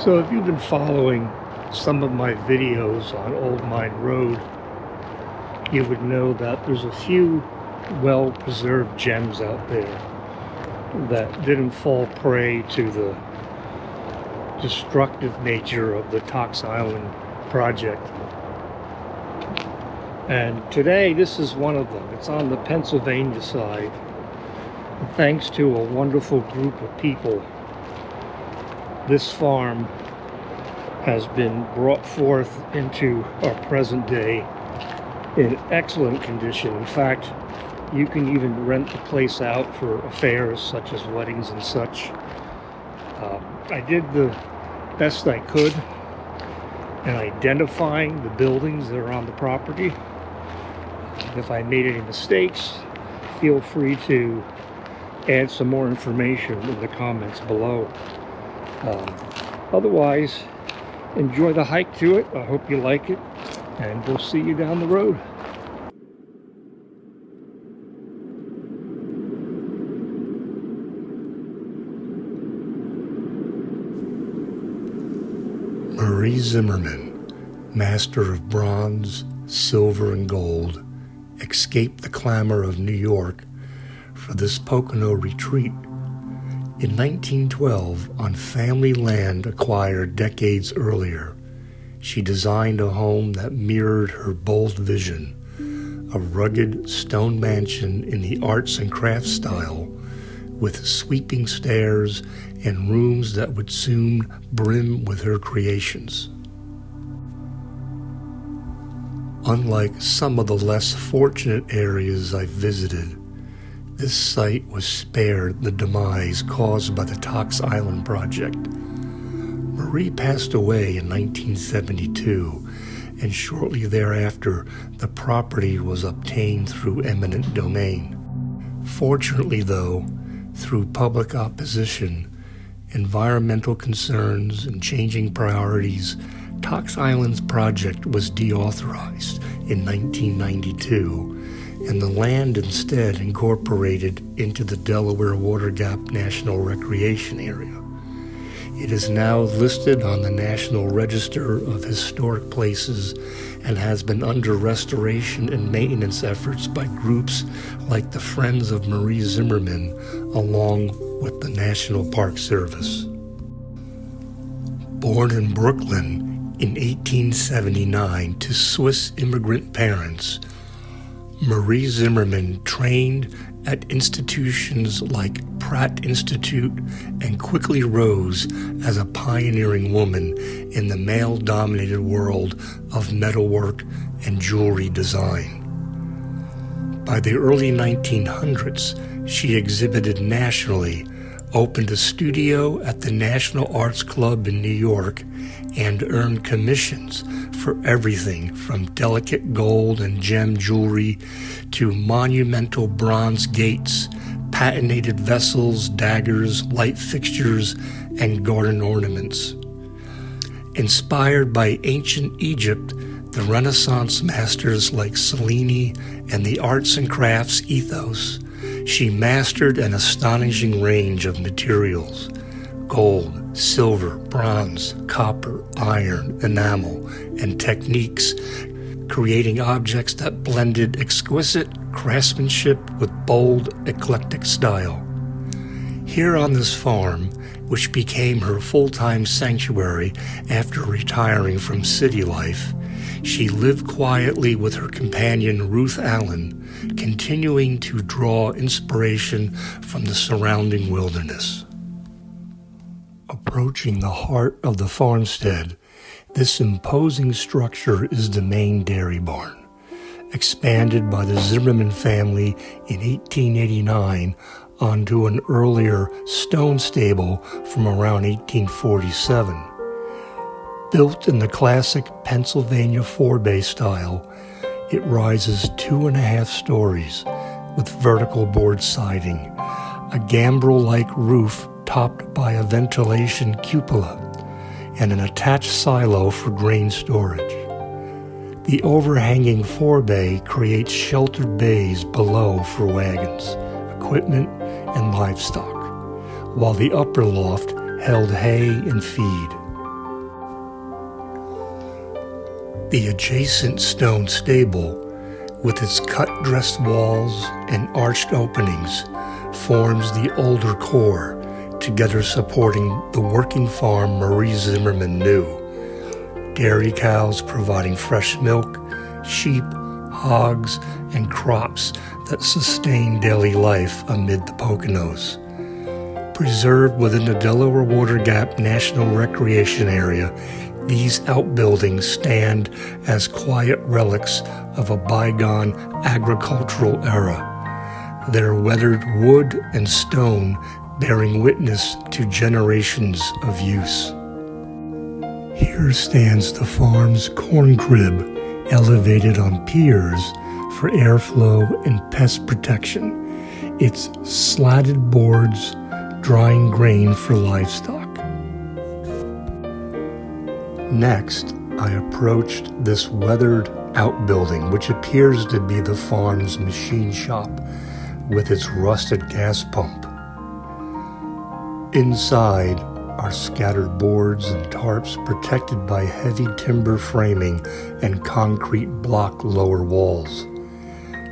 So if you've been following some of my videos on Old Mine Road, you would know that there's a few well-preserved gems out there that didn't fall prey to the destructive nature of the Tox Island project. And today, this is one of them. It's on the Pennsylvania side. And thanks to a wonderful group of people, this farm has been brought forth into our present day in excellent condition. In fact, you can even rent the place out for affairs such as weddings and such. I did the best I could in identifying the buildings that are on the property. If I made any mistakes, feel free to add some more information in the comments below. Otherwise, enjoy the hike to it. I hope you like it, and we'll see you down the road. Marie Zimmermann, master of bronze, silver, and gold, escaped the clamor of New York for this Pocono retreat. In 1912, on family land acquired decades earlier, she designed a home that mirrored her bold vision, a rugged stone mansion in the arts and crafts style, with sweeping stairs and rooms that would soon brim with her creations. Unlike some of the less fortunate areas I've visited, this site was spared the demise caused by the Tox Island project. Marie passed away in 1972, and shortly thereafter, the property was obtained through eminent domain. Fortunately, though, through public opposition, environmental concerns, and changing priorities, Tox Island's project was deauthorized in 1992, and the land instead incorporated into the Delaware Water Gap National Recreation Area. It is now listed on the National Register of Historic Places and has been under restoration and maintenance efforts by groups like the Friends of Marie Zimmermann, along with the National Park Service. Born in Brooklyn in 1879 to Swiss immigrant parents, Marie Zimmermann trained at institutions like Pratt Institute and quickly rose as a pioneering woman in the male-dominated world of metalwork and jewelry design. By the early 1900s, she exhibited nationally, opened a studio at the National Arts Club in New York, and earned commissions for everything from delicate gold and gem jewelry to monumental bronze gates, patinated vessels, daggers, light fixtures, and garden ornaments. Inspired by ancient Egypt, the Renaissance masters like Cellini, and the arts and crafts ethos, she mastered an astonishing range of materials: gold, silver, bronze, copper, iron, enamel, and techniques, creating objects that blended exquisite craftsmanship with bold, eclectic style. Here on this farm, which became her full-time sanctuary after retiring from city life, she lived quietly with her companion Ruth Allen, continuing to draw inspiration from the surrounding wilderness. Approaching the heart of the farmstead, this imposing structure is the main dairy barn, expanded by the Zimmermann family in 1889 onto an earlier stone stable from around 1847. Built in the classic Pennsylvania 4-bay style, it rises 2.5 stories with vertical board siding, a gambrel-like roof topped by a ventilation cupola, and an attached silo for grain storage. The overhanging 4-bay creates sheltered bays below for wagons, equipment, and livestock, while the upper loft held hay and feed. The adjacent stone stable, with its cut-dressed walls and arched openings, forms the older core, together supporting the working farm Marie Zimmermann knew. Dairy cows providing fresh milk, sheep, hogs, and crops that sustain daily life amid the Poconos. Preserved within the Delaware Water Gap National Recreation Area, these outbuildings stand as quiet relics of a bygone agricultural era, their weathered wood and stone bearing witness to generations of use. Here stands the farm's corn crib, elevated on piers for airflow and pest protection, its slatted boards drying grain for livestock. Next, I approached this weathered outbuilding, which appears to be the farm's machine shop, with its rusted gas pump. Inside are scattered boards and tarps protected by heavy timber framing and concrete block lower walls.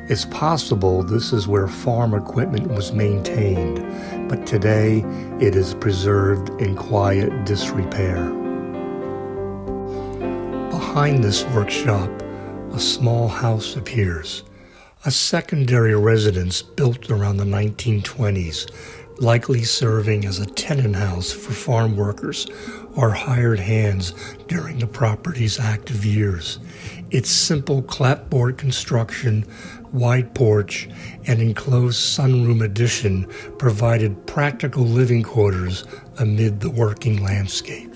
It's possible this is where farm equipment was maintained, but today it is preserved in quiet disrepair. Behind this workshop, a small house appears, a secondary residence built around the 1920s, likely serving as a tenant house for farm workers or hired hands during the property's active years. Its simple clapboard construction, wide porch, and enclosed sunroom addition provided practical living quarters amid the working landscape.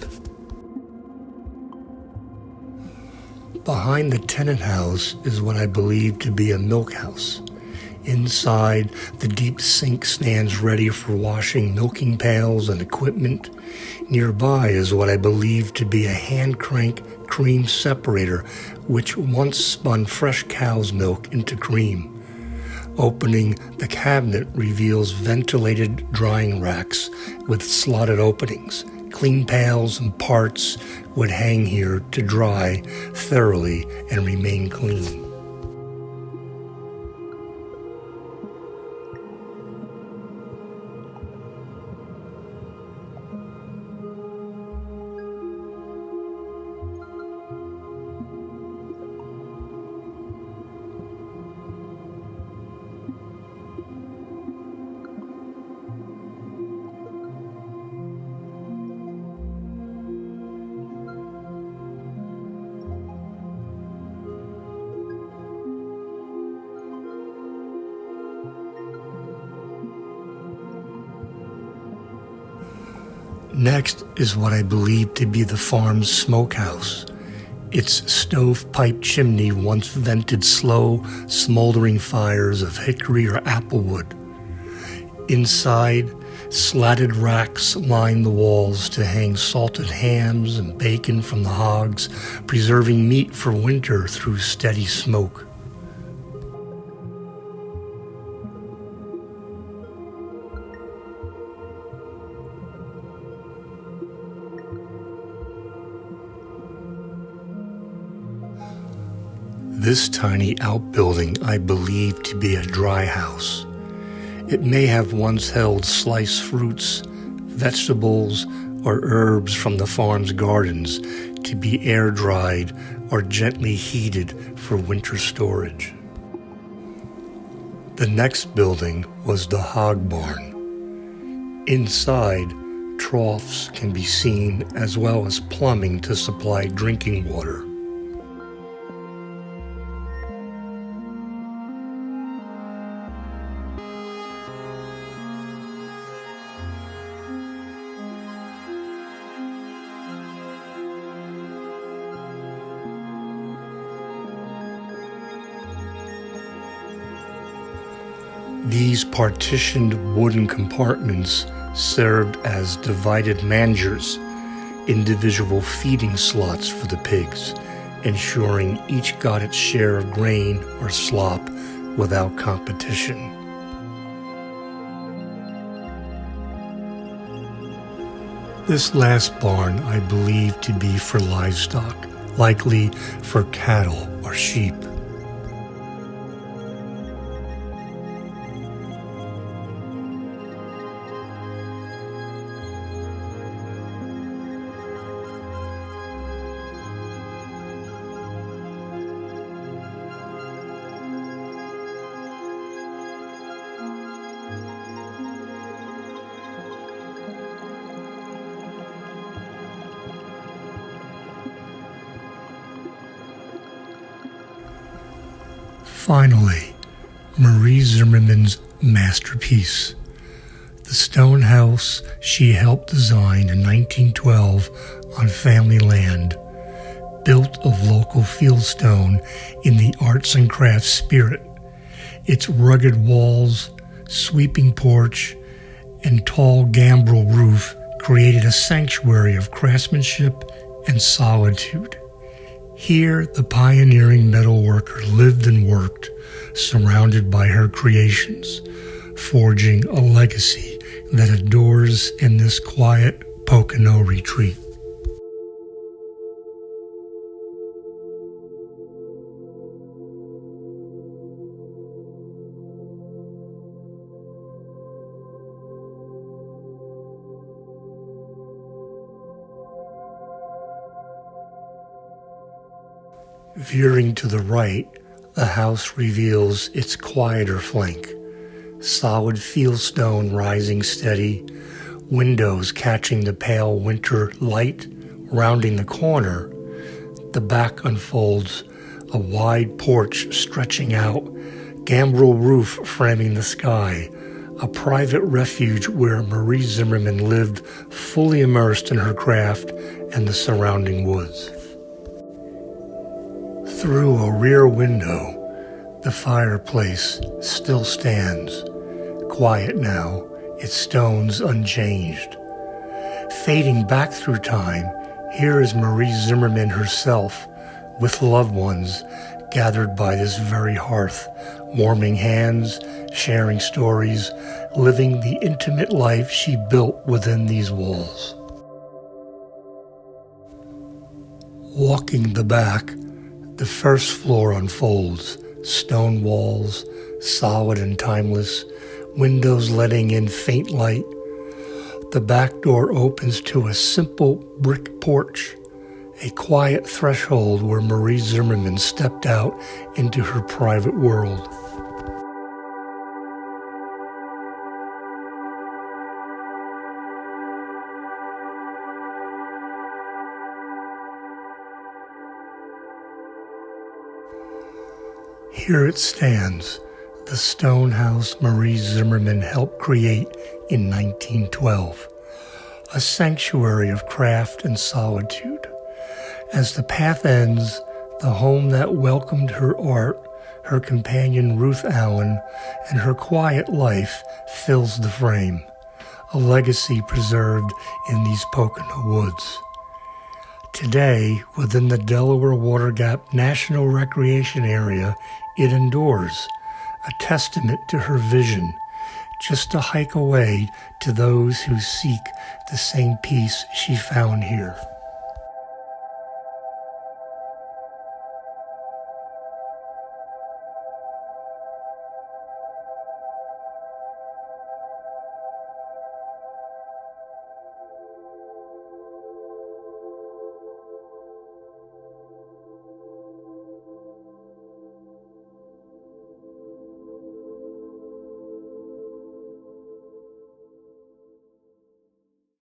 Behind the tenant house is what I believe to be a milk house. Inside, the deep sink stands ready for washing milking pails and equipment. Nearby is what I believe to be a hand crank cream separator, which once spun fresh cow's milk into cream. Opening the cabinet reveals ventilated drying racks with slotted openings. Clean pails and parts would hang here to dry thoroughly and remain clean. Next is what I believe to be the farm's smokehouse. Its stovepipe chimney once vented slow, smoldering fires of hickory or applewood. Inside, slatted racks line the walls to hang salted hams and bacon from the hogs, preserving meat for winter through steady smoke. This tiny outbuilding I believe to be a dry house. It may have once held sliced fruits, vegetables, or herbs from the farm's gardens to be air-dried or gently heated for winter storage. The next building was the hog barn. Inside, troughs can be seen as well as plumbing to supply drinking water. These partitioned wooden compartments served as divided mangers, individual feeding slots for the pigs, ensuring each got its share of grain or slop without competition. This last barn I believe to be for livestock, likely for cattle or sheep. Finally, Marie Zimmermann's masterpiece, the stone house she helped design in 1912 on family land, built of local fieldstone in the arts and crafts spirit. Its rugged walls, sweeping porch, and tall gambrel roof created a sanctuary of craftsmanship and solitude. Here, the pioneering metalworker lived and worked, surrounded by her creations, forging a legacy that adores in this quiet Pocono retreat. Veering to the right, the house reveals its quieter flank. Solid fieldstone rising steady, windows catching the pale winter light. Rounding the corner, the back unfolds, a wide porch stretching out, gambrel roof framing the sky, a private refuge where Marie Zimmermann lived, fully immersed in her craft and the surrounding woods. Through a rear window, the fireplace still stands, quiet now, its stones unchanged. Fading back through time, here is Marie Zimmermann herself, with loved ones gathered by this very hearth, warming hands, sharing stories, living the intimate life she built within these walls. Walking the back, the first floor unfolds, stone walls, solid and timeless, windows letting in faint light. The back door opens to a simple brick porch, a quiet threshold where Marie Zimmermann stepped out into her private world. Here it stands, the stone house Marie Zimmermann helped create in 1912, a sanctuary of craft and solitude. As the path ends, the home that welcomed her art, her companion Ruth Allen, and her quiet life fills the frame, a legacy preserved in these Pocono woods. Today, within the Delaware Water Gap National Recreation Area, it endures, a testament to her vision, just a hike away to those who seek the same peace she found here.